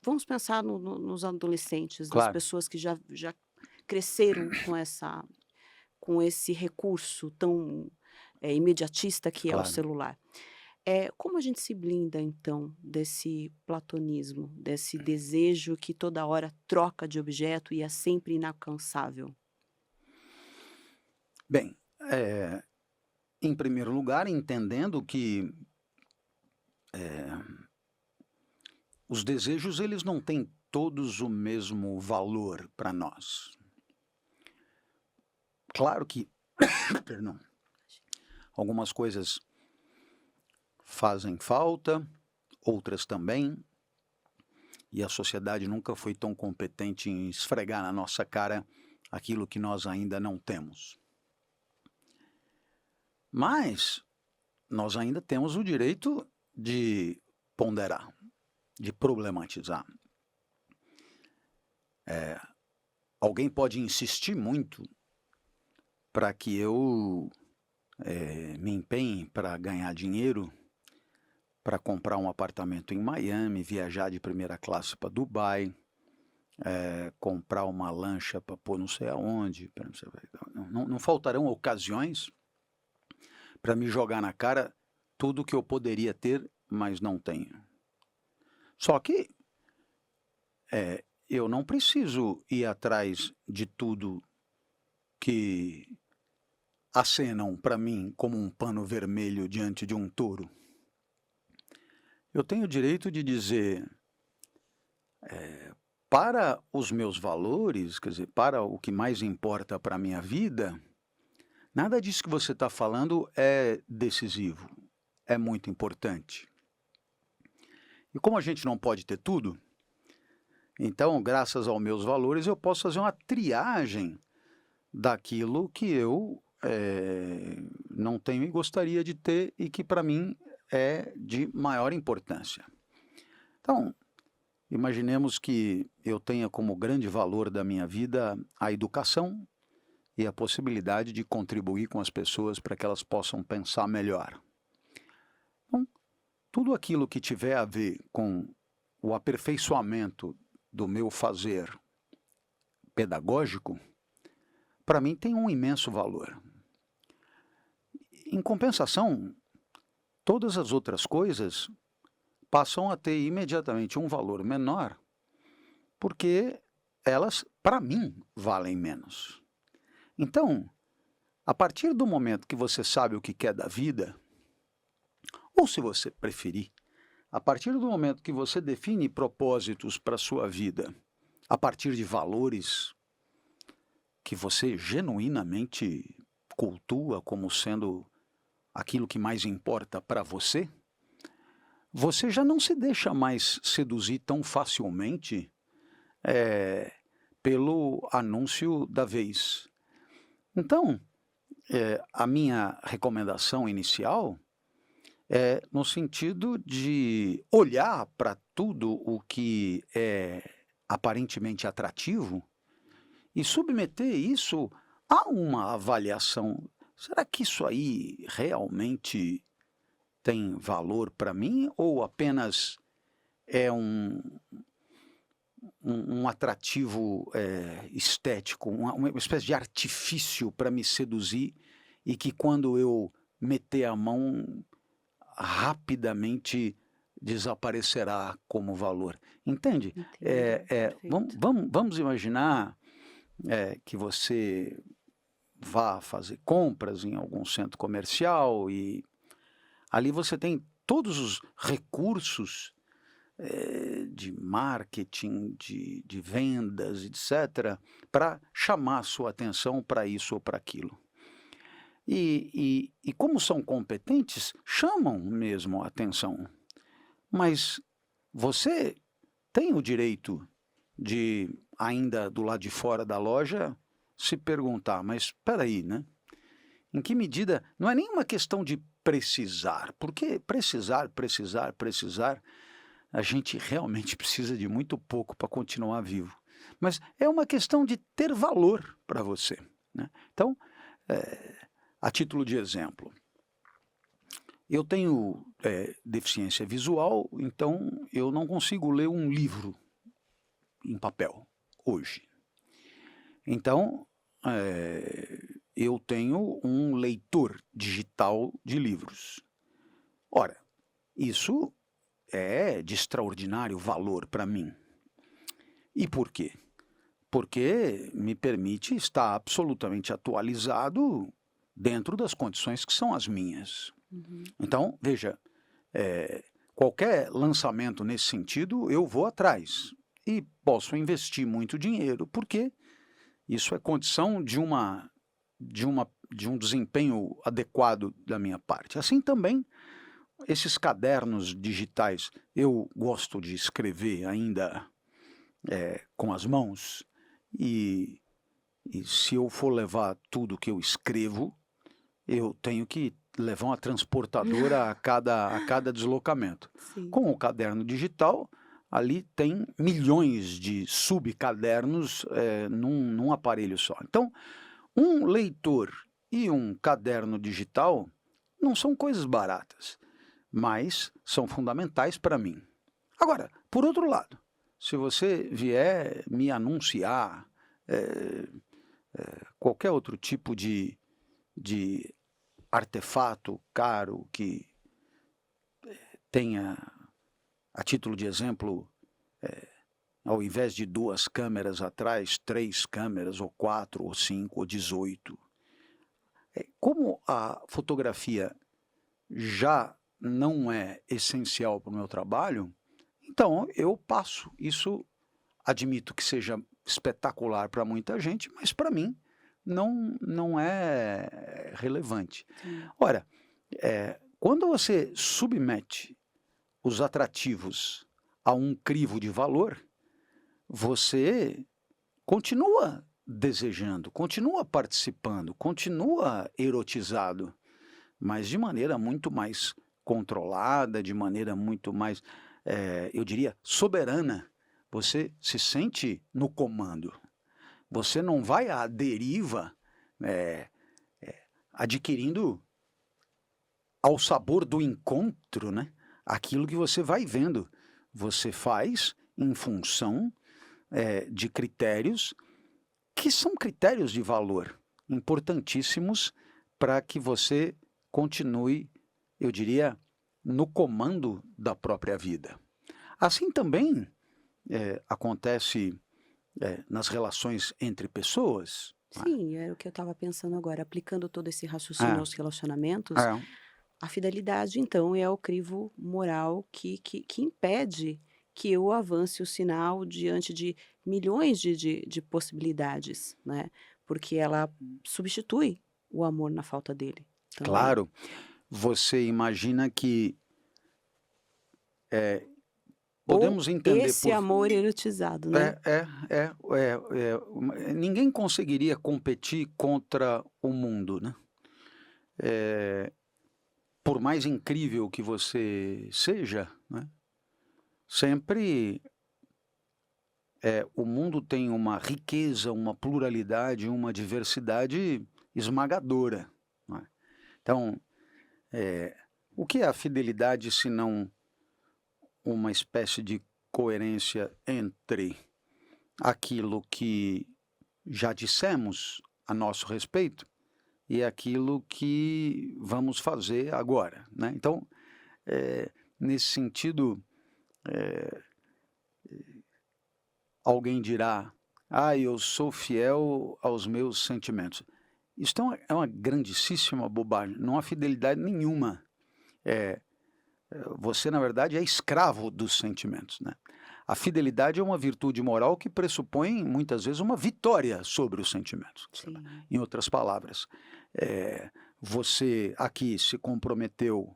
vamos pensar nos adolescentes, nas Claro, pessoas que já cresceram com esse recurso tão, imediatista que é o claro. celular. Como a gente se blinda então desse platonismo, desse desejo que toda hora troca de objeto e é sempre inalcançável? Bem, em primeiro lugar, entendendo que, os desejos eles não têm todos o mesmo valor para nós. Claro que, perdão, algumas coisas fazem falta, outras também, e a sociedade nunca foi tão competente em esfregar na nossa cara aquilo que nós ainda não temos. Mas nós ainda temos o direito de ponderar, de problematizar. Alguém pode insistir muito para que eu, me empenhe para ganhar dinheiro, para comprar um apartamento em Miami, viajar de primeira classe para Dubai, comprar uma lancha para pôr não sei aonde, pra não sei, não faltarão ocasiões para me jogar na cara tudo que eu poderia ter, mas não tenho. Só que, eu não preciso ir atrás de tudo que acenam para mim como um pano vermelho diante de um touro. Eu tenho o direito de dizer, para os meus valores, quer dizer, para o que mais importa para a minha vida, nada disso que você está falando é decisivo, é muito importante. E como a gente não pode ter tudo, então, graças aos meus valores, eu posso fazer uma triagem daquilo que eu não tenho e gostaria de ter e que para mim é de maior importância. Então, imaginemos que eu tenha como grande valor da minha vida a educação e a possibilidade de contribuir com as pessoas para que elas possam pensar melhor. Então, tudo aquilo que tiver a ver com o aperfeiçoamento do meu fazer pedagógico, para mim tem um imenso valor. Em compensação, todas as outras coisas passam a ter imediatamente um valor menor, porque elas, para mim, valem menos. Então, a partir do momento que você sabe o que quer da vida, ou se você preferir, a partir do momento que você define propósitos para a sua vida, a partir de valores que você genuinamente cultua como sendo aquilo que mais importa para você, você já não se deixa mais seduzir tão facilmente pelo anúncio da vez. Então, a minha recomendação inicial é no sentido de olhar para tudo o que é aparentemente atrativo e submeter isso a uma avaliação. Será que isso aí realmente tem valor para mim ou apenas é um atrativo estético, uma espécie de artifício para me seduzir e que quando eu meter a mão rapidamente desaparecerá como valor. Entende? Entendi, perfeito. Vamos imaginar que você vá fazer compras em algum centro comercial e ali você tem todos os recursos de marketing, de vendas, etc., para chamar a sua atenção para isso ou para aquilo. E como são competentes, chamam mesmo a atenção. Mas você tem o direito de, ainda do lado de fora da loja, se perguntar, mas espera aí, né? Em que medida não é nem uma questão de precisar, porque precisar, a gente realmente precisa de muito pouco para continuar vivo. Mas é uma questão de ter valor para você, né? Então, a título de exemplo, eu tenho deficiência visual, então eu não consigo ler um livro em papel, hoje. Então, eu tenho um leitor digital de livros. Ora, isso é de extraordinário valor para mim. E por quê? Porque me permite estar absolutamente atualizado dentro das condições que são as minhas. Uhum. Então, veja, qualquer lançamento nesse sentido, eu vou atrás. E posso investir muito dinheiro, porque isso é condição de um desempenho adequado da minha parte. Assim também, esses cadernos digitais, eu gosto de escrever ainda com as mãos, e se eu for levar tudo que eu escrevo, eu tenho que levar uma transportadora a cada deslocamento. Sim. Com o caderno digital, ali tem milhões de subcadernos num aparelho só. Então, um leitor e um caderno digital não são coisas baratas, mas são fundamentais para mim. Agora, por outro lado, se você vier me anunciar qualquer outro tipo de artefato caro que tenha, a título de exemplo, ao invés de 2 câmeras atrás, 3 câmeras, ou 4, ou 5, ou 18. Como a fotografia já não é essencial para o meu trabalho, então eu passo. Isso admito que seja espetacular para muita gente, mas para mim não é relevante. Sim. Ora, quando você submete os atrativos a um crivo de valor, você continua desejando, continua participando, continua erotizado, mas de maneira muito mais controlada, de maneira muito mais, eu diria, soberana. Você se sente no comando. Você não vai à deriva, adquirindo ao sabor do encontro, né, aquilo que você vai vendo. Você faz em função de critérios que são critérios de valor importantíssimos para que você continue, eu diria, no comando da própria vida. Assim também acontece nas relações entre pessoas. Sim, era o que eu estava pensando agora, aplicando todo esse raciocínio É, aos relacionamentos, é, a fidelidade então é o crivo moral que impede que eu avance o sinal diante de milhões de possibilidades, né, porque ela substitui o amor na falta dele, também. claro, você imagina que Ou podemos entender esse por amor erotizado, né. ninguém conseguiria competir contra o mundo, né? Por mais incrível que você seja, né, sempre o mundo tem uma riqueza, uma pluralidade, uma diversidade esmagadora, não é? Então, o que é a fidelidade se não uma espécie de coerência entre aquilo que já dissemos a nosso respeito e aquilo que vamos fazer agora, né? Então, nesse sentido, alguém dirá: "Ah, eu sou fiel aos meus sentimentos". Isso é uma grandíssima bobagem, não há fidelidade nenhuma. Você, na verdade, é escravo dos sentimentos, né? A fidelidade é uma virtude moral que pressupõe, muitas vezes, uma vitória sobre os sentimentos. Sim. Em outras palavras, você aqui se comprometeu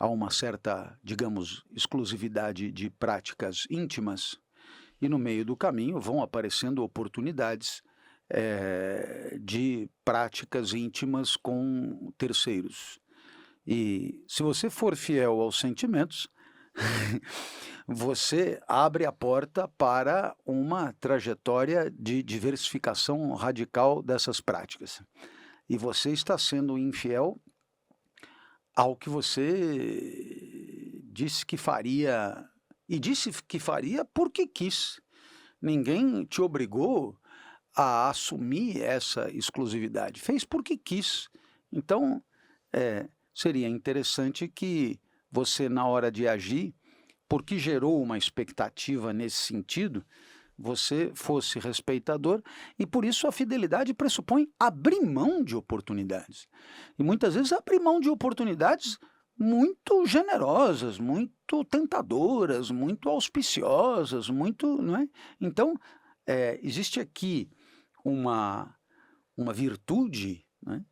a uma certa, digamos, exclusividade de práticas íntimas, e no meio do caminho vão aparecendo oportunidades de práticas íntimas com terceiros. E se você for fiel aos sentimentos, você abre a porta para uma trajetória de diversificação radical dessas práticas. E você está sendo infiel ao que você disse que faria, e disse que faria porque quis. ninguém te obrigou a assumir essa exclusividade, fez porque quis. Então, seria interessante que você, na hora de agir, porque gerou uma expectativa nesse sentido, você fosse respeitador, e por isso a fidelidade pressupõe abrir mão de oportunidades. E muitas vezes abrir mão de oportunidades muito generosas, muito tentadoras, muito auspiciosas, muito, não é? Então, existe aqui uma virtude, né,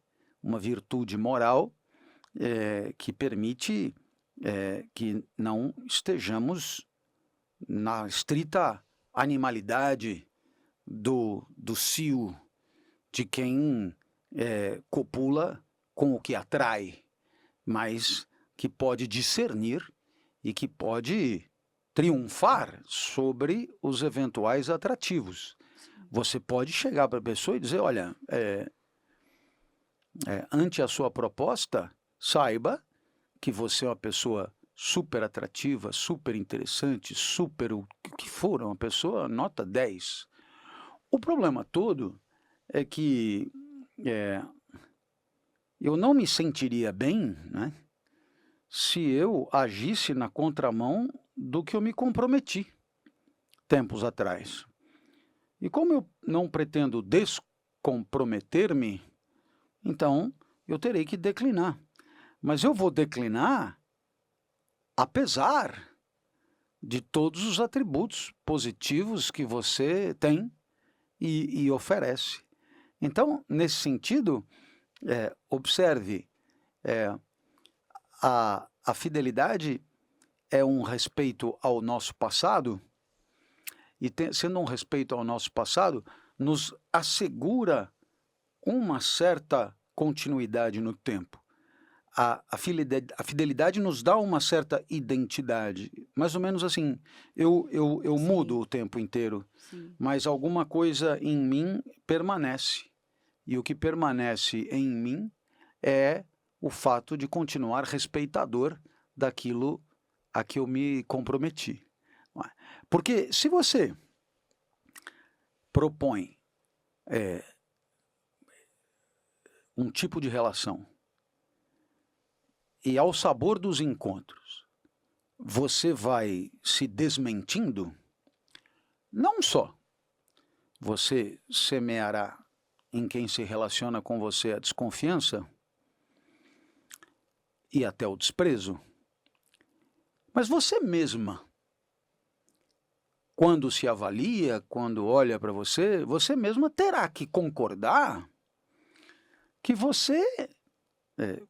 uma virtude moral, que permite, que não estejamos na estrita animalidade do cio, de quem, copula com o que atrai, mas que pode discernir e que pode triunfar sobre os eventuais atrativos. Você pode chegar para a pessoa e dizer: olha, ante a sua proposta, saiba que você é uma pessoa super atrativa, super interessante, super o que for, uma pessoa nota 10. O problema todo é que eu não me sentiria bem, né, se eu agisse na contramão do que eu me comprometi tempos atrás. E como eu não pretendo descomprometer-me, então eu terei que declinar. Mas eu vou declinar apesar de todos os atributos positivos que você tem e oferece. Então, nesse sentido, observe, a fidelidade é um respeito ao nosso passado, e sendo um respeito ao nosso passado, nos assegura uma certa continuidade no tempo. A fidelidade nos dá uma certa identidade, mais ou menos assim, eu mudo Sim, o tempo inteiro, sim. mas alguma coisa em mim permanece, e o que permanece em mim é o fato de continuar respeitador daquilo a que eu me comprometi. Não é? Porque se você propõe um tipo de relação, e ao sabor dos encontros, você vai se desmentindo, não só você semeará em quem se relaciona com você a desconfiança e até o desprezo, mas você mesma, quando se avalia, quando olha para você, você mesma terá que concordar que você,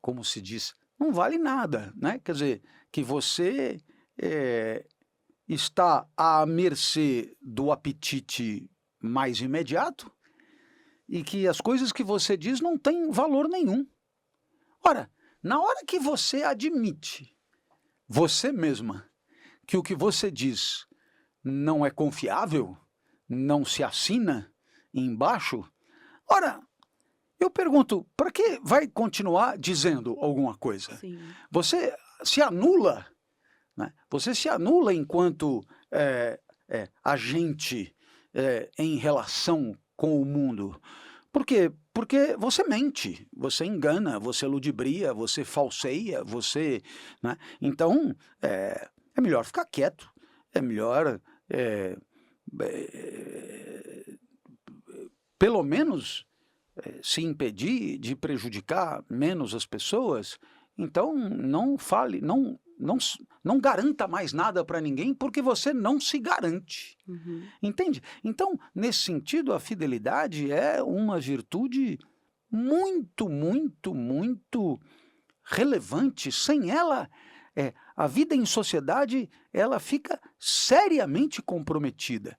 como se diz, não vale nada, né? Quer dizer, que você está à mercê do apetite mais imediato e que as coisas que você diz não têm valor nenhum. Ora, na hora que você admite, você mesma, que o que você diz não é confiável, não se assina embaixo, ora, eu pergunto, para que vai continuar dizendo alguma coisa? Sim. Você se anula, né? Você se anula enquanto agente em relação com o mundo. Por quê? Porque você mente, você engana, você ludibria, você falseia, você, né? Então, é melhor ficar quieto, é melhor, pelo menos, se impedir de prejudicar menos as pessoas. Então não fale, não garanta mais nada para ninguém, porque você não se garante. Uhum. Entende? Então, nesse sentido, a fidelidade é uma virtude muito, muito, muito relevante. Sem ela, a vida em sociedade ela fica seriamente comprometida.